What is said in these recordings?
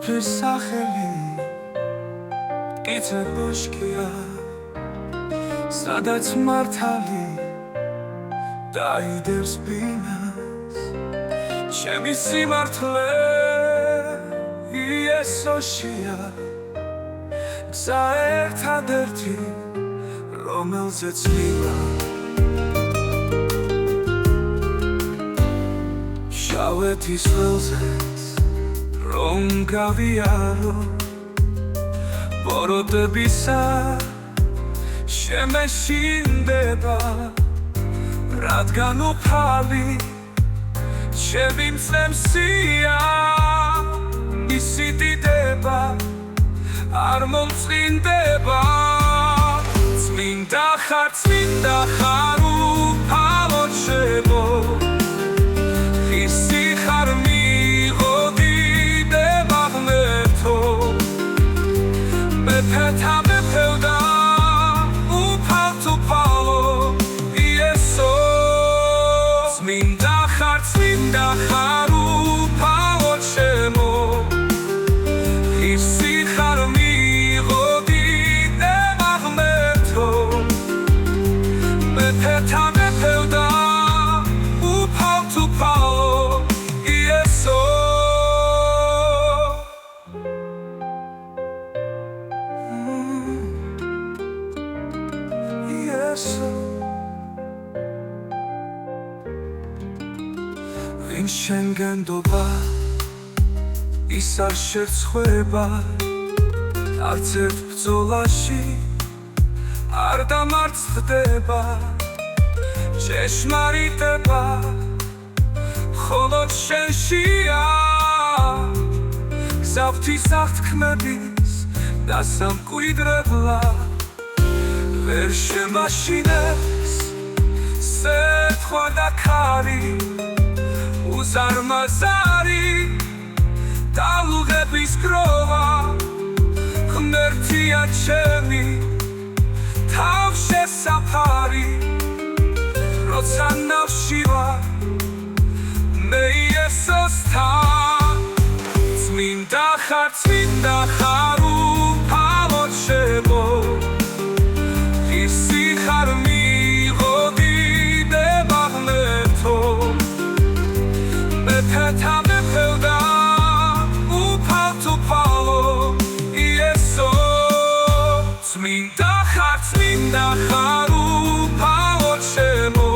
Ყოფის სახელი მტკიცე ბოშკია სადაც მართალი დაიდევს ბინას ჩემი სიმართლე იესოშია გზა ერთადერთი რომელზეც მივა შავეთის ველზეც რომ გავიარო ბოროტებისა შემეშინდება რადგან უფალი ჩემი მწემსია ისი დიდება არ მომწყინდება წმინდა ხარ უფალო ჩემო ისი ხარ მიღოდიდება ღმერთო მეფეთა მეფევდა უფალო იესო წმინდა ხარ უფალო ჩემო ისი ხარ მიღოდიდება ღმერთო მეფეთა მეფევდა უფალო იესო ვინ შენგენდობა ის არ შერცხვება არც ერთ ბრძოლაში არ დამარცხდება ჭეშმარიტება მხოლოდ შენშია გზავთის აღთქმების და სამკვიდრებლად ვერ შემაშინებს სეთქვა და ქარი უზარმაზარი დალუღების გროვა ღმერთია ჩემი თავშესაფარი როცა ნავში ვარ მე იესოსთან წმინდა ხარ უფალო ჩემო ისი ხარ მიღოდიდება ღმერთო მეფეთა მეფევდა უფალო იესო წმინდა ხარ უფალო ჩემო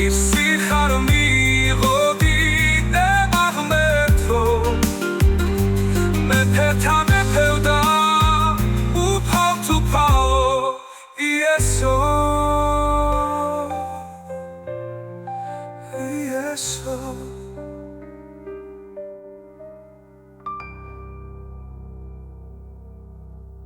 ისი ხარ მიღოდიდება ღმერთო მეფეთა მეფევდა უფალო იესო